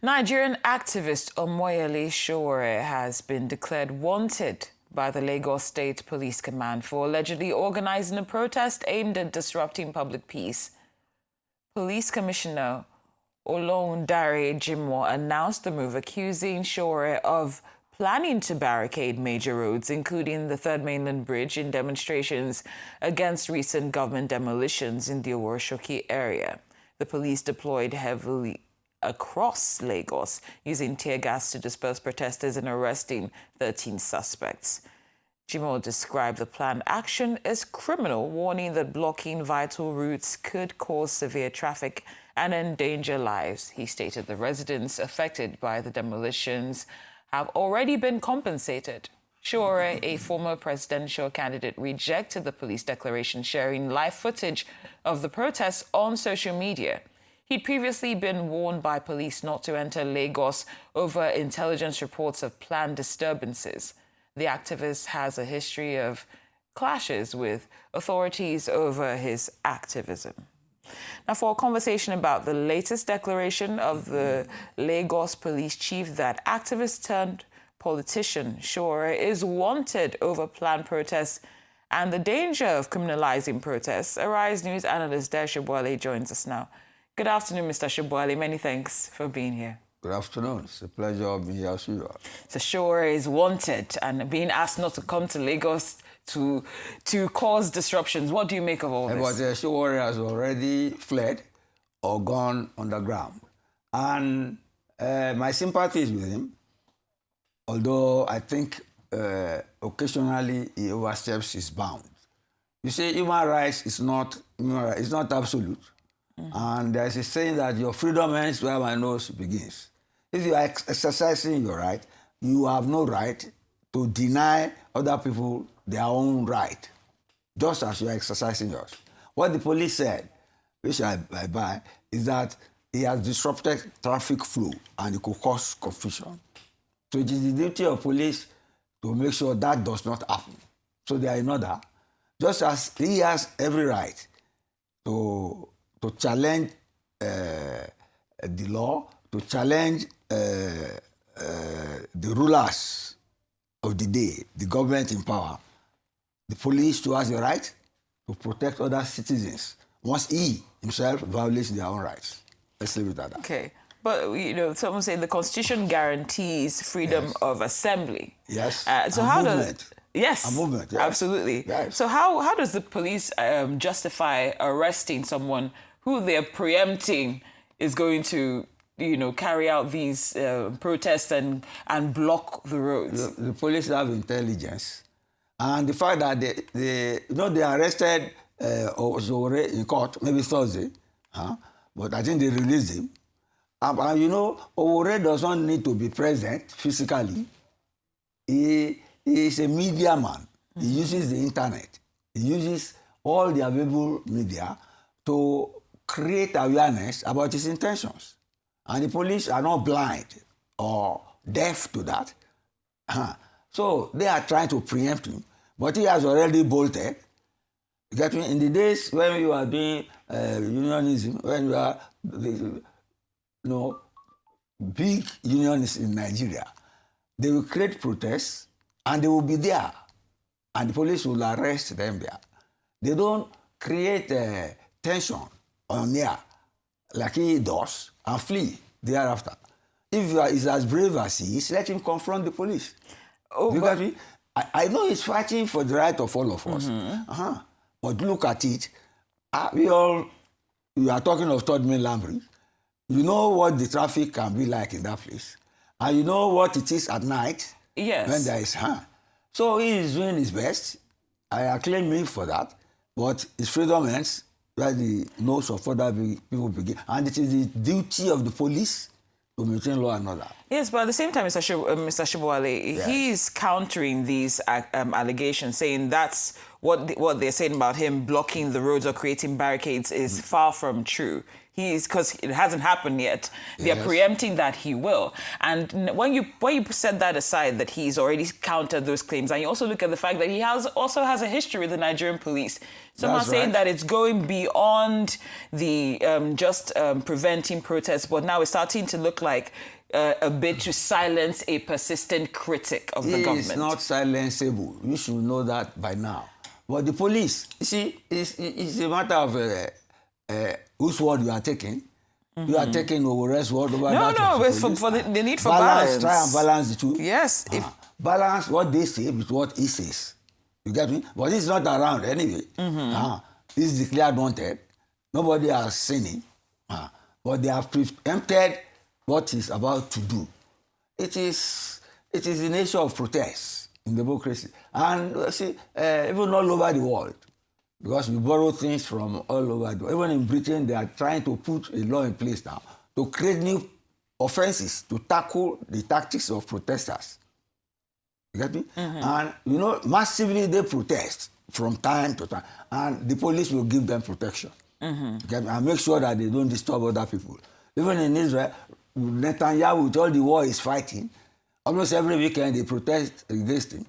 Nigerian activist Omoyele Sowore has been declared wanted by the Lagos State Police Command for allegedly organizing a protest aimed at disrupting public peace. Police Commissioner Dayo Jimoh announced the move, accusing Sowore of planning to barricade major roads, including the Third Mainland Bridge, in demonstrations against recent government demolitions in the Sowore area. The police deployed heavily across Lagos, using tear gas to disperse protesters and arresting 13 suspects. Jimoh described the planned action as criminal, warning that blocking vital routes could cause severe traffic and endanger lives. He stated the residents affected by the demolitions have already been compensated. Sowore, a former presidential candidate, rejected the police declaration, sharing live footage of the protests on social media. He'd previously been warned by police not to enter Lagos over intelligence reports of planned disturbances. The activist has a history of clashes with authorities over his activism. Now, for a conversation about the latest declaration of the Lagos police chief that activist turned politician Sowore is wanted over planned protests and the danger of criminalizing protests, Arise News analyst Dayo Sobowale joins us now. Good afternoon, Mr. Sobowale. Many thanks for being here. Good afternoon. It's a pleasure being here as usual. So Sowore is wanted and being asked not to come to Lagos to cause disruptions. What do you make of all this? But Sowore has already fled or gone underground. And my sympathy is with him, although I think occasionally he oversteps his bounds. You see, human rights is not absolute. And there's a saying that your freedom ends where my nose begins. If you are exercising your right, you have no right to deny other people their own right, just as you are exercising yours. What the police said, which I buy, is that he has disrupted traffic flow and it could cause confusion. So it is the duty of police to make sure that does not happen. So they are in order, just as he has every right to challenge the law, to challenge the rulers of the day, the government in power. The police too has the right to protect other citizens once he himself violates their own rights. Let's leave it at that. Okay. But, you know, someone say the Constitution guarantees freedom of assembly. Yes. So how does... Yes, a movement, yes. Absolutely. Yes. So how does the police justify arresting someone who they're preempting is going to, you know, carry out these protests and block the roads? The police have intelligence, and the fact that they arrested Sowore in court maybe Thursday, but I think they released him. And you know, Sowore does not need to be present physically. He is a media man. He uses the internet. He uses all the available media to create awareness about his intentions. And the police are not blind or deaf to that. So they are trying to preempt him, but he has already bolted. You get me? In the days when you are doing unionism, when you are big unionists in Nigeria, they will create protests and they will be there, and the police will arrest them there. They don't create tension on air like he does and flee thereafter. If he's as brave as he is, let him confront the police. You get me? I know he's fighting for the right of all of us. But look at it. We are talking of Third Mainland Bridge. You know what the traffic can be like in that place. And you know what it is at night. Yes. When there is So he is doing his best. I acclaim him for that. But his freedom ends where the nose of other people begin. And it is the duty of the police to maintain law and order. Yes, but at the same time, Mr. Sobowale, yes, he's countering these allegations, saying that's what they're saying about him blocking the roads or creating barricades is far from true. Because it hasn't happened yet. They're preempting that he will. And when you set that aside, that he's already countered those claims, and you also look at the fact that he also has a history with the Nigerian police. Some are saying that it's going beyond the just preventing protests, but now it's starting to look like a bid to silence a persistent critic of the government. It's not silenceable. You should know that by now. But the police, you see, it's a matter of whose word you are taking. You are taking Sowore's word over that. No, it's for the need for balance. Try and balance the two. Yes. Balance what they say with what he says. You get me? But he's not around anyway. He's declared wanted. Nobody has seen him. But they have preempted what he's about to do. It is the nature of protest in democracy. And see, even all over the world, because we borrow things from all over the world. Even in Britain, they are trying to put a law in place now to create new offenses to tackle the tactics of protesters. You get me? And, you know, massively they protest from time to time. And the police will give them protection. You get me? And make sure that they don't disturb other people. Even in Israel, Netanyahu, with all the war he's fighting, almost every weekend they protest against him,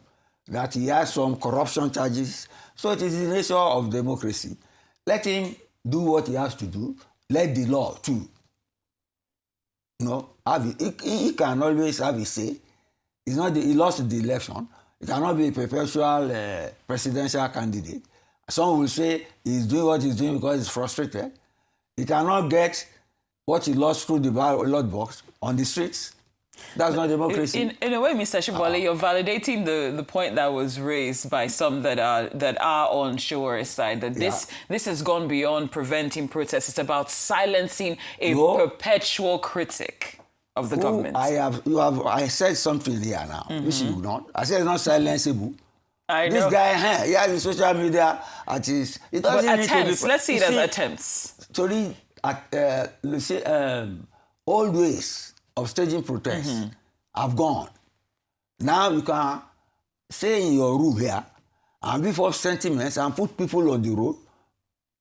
that he has some corruption charges. So it is the nature of democracy. Let him do what he has to do. Let the law too. You know, he can always have his say. He lost the election. He cannot be a perpetual presidential candidate. Some will say he's doing what he's doing because he's frustrated. He cannot get what he lost through the ballot box on the streets. That's not democracy. In a way, Mr. Sobowale, you're validating the point that was raised by some that are on Sowore's side, that this has gone beyond preventing protests. It's about silencing a perpetual critic of the government. I said something here now, which you not. I said it's not silenceable. I know. This guy, he has a social media artist. It doesn't but need attempts, to be, let's see it as attempts. Sorry, let's say, old ways of staging protests have gone. Now you can stay in your room here and beef up sentiments and put people on the road,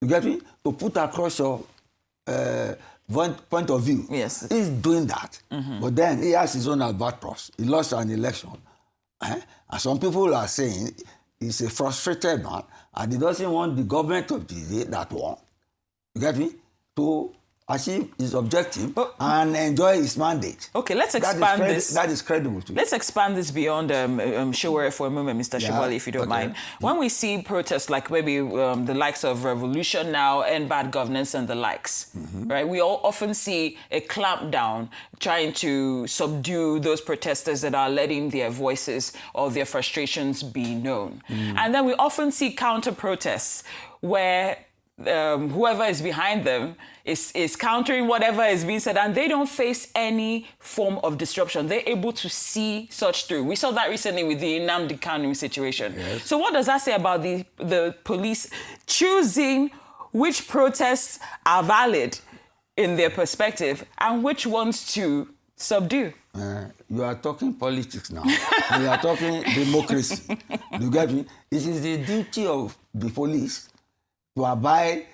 you get me, to put across your point of view. Yes. He's doing that. But then he has his own albatross. He lost an election. And some people are saying he's a frustrated man and he doesn't want the government of the day that won, you get me, to achieve his objective and enjoy his mandate. Okay, let's expand this. That is credible to me. Let's expand this beyond Sowore for a moment, Mr. Sobowale, if you don't mind. When we see protests like maybe the likes of Revolution Now, End Bad Governance and the likes, right? We all often see a clampdown trying to subdue those protesters that are letting their voices or their frustrations be known. And then we often see counter-protests where whoever is behind them is countering whatever is being said, and they don't face any form of disruption. They're able to see such through. We saw that recently with the Nnamdi Kanu situation. Yes. So what does that say about the police choosing which protests are valid in their perspective and which ones to subdue? You are talking politics now. You are talking democracy. You get me? It is the duty of the police to abide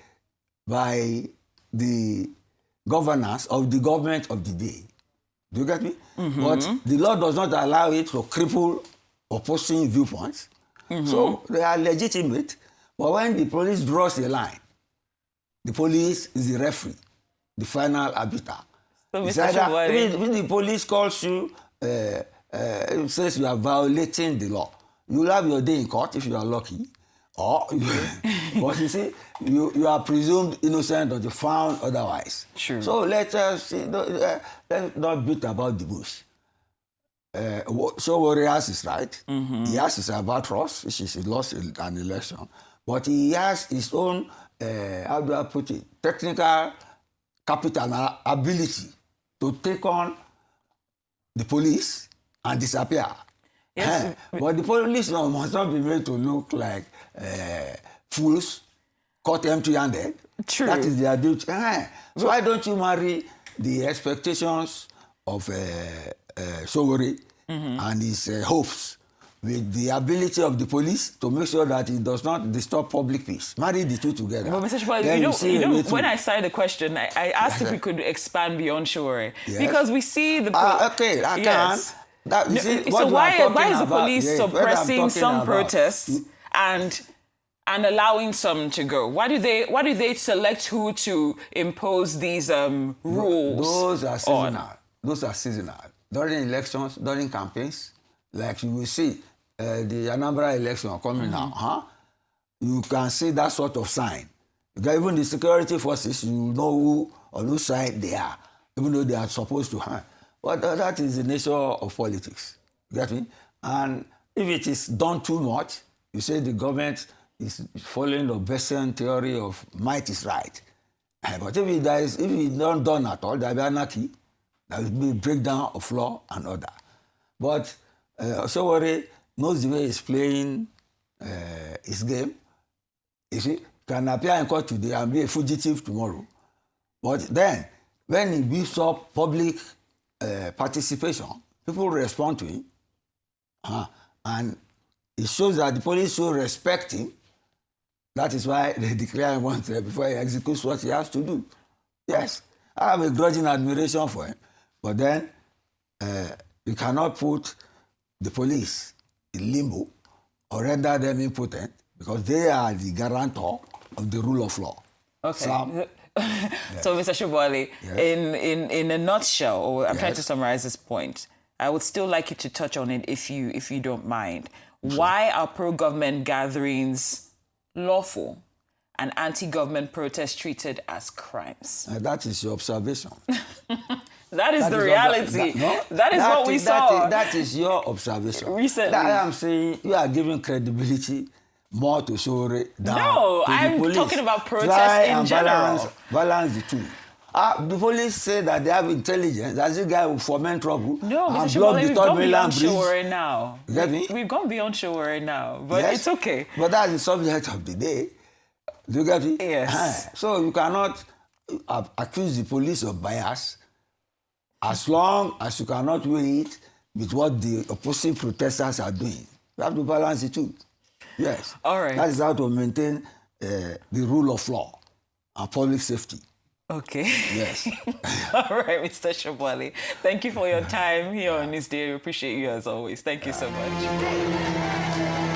by the governance of the government of the day. Do you get me? But the law does not allow it to cripple opposing viewpoints. So they are legitimate. But when the police draws the line, the police is the referee, the final arbiter. So when the police calls you, it says you are violating the law, you will have your day in court if you are lucky. Or, but you see, you are presumed innocent or found otherwise. Sure. So let us let's not beat about the bush. Sowore has his right. He has his albatross, which is he lost an election. But he has his own, how do I put it, technical capital and ability to take on the police and disappear. Yes. But the police must not be made to look like fools caught empty-handed. True. That is their duty. So why don't you marry the expectations of Sowore and his hopes with the ability of the police to make sure that it does not disturb public peace? Marry the two together. But Mr. Sobowale, when I started the question, I asked if we could expand beyond Sowore. Yes. Because we see the... okay, I can. So why is the police suppressing some protests and allowing some to go? Why do they select who to impose these rules? Those are seasonal. those are seasonal. During elections, during campaigns, like you will see the Anambra election coming now, you can see that sort of sign. Because even the security forces, you know who on whose side they are, even though they are supposed to. But that is the nature of politics. You get me? And if it is done too much, you say the government is following the Bayesian theory of might is right. But if it's not done at all, there will be anarchy, there will be breakdown of law and order. But Sowore knows the way he's playing his game. You see, can appear in court today and be a fugitive tomorrow. But then, when he beefs up public participation, people respond to him. And it shows that the police should respect him. That is why they declare him wanted before he executes what he has to do. Yes, I have a grudging admiration for him. But then, you cannot put the police in limbo or render them impotent because they are the guarantor of the rule of law. Okay. So, Mr. Sobowale, in a nutshell, or I'm trying to summarize this point, I would still like you to touch on it if you don't mind. Sure. Why are pro-government gatherings lawful and anti-government protests treated as crimes? That is your observation. That is the reality. That is what we saw. That is your observation. Recently. That I am saying you are giving credibility more to Sowore than No, to I'm the police. talking about protests in general. Balance the two. The police say that they have intelligence. That this guy will foment trouble. No, and Mr. block Sobowale, the we've third gone mainland beyond bridge. Sowore now. You get me? We've gone beyond Sowore now, but yes, it's okay. But that's the subject of the day. Do you get me? Yes. So you cannot accuse the police of bias as long as you cannot weigh it with what the opposing protesters are doing. You have to balance the two. Yes. All right. That is how to maintain the rule of law and public safety. Okay. Yes. All right, Mr. Sobowale. Thank you for your time here on this day. We appreciate you as always. Thank you so much.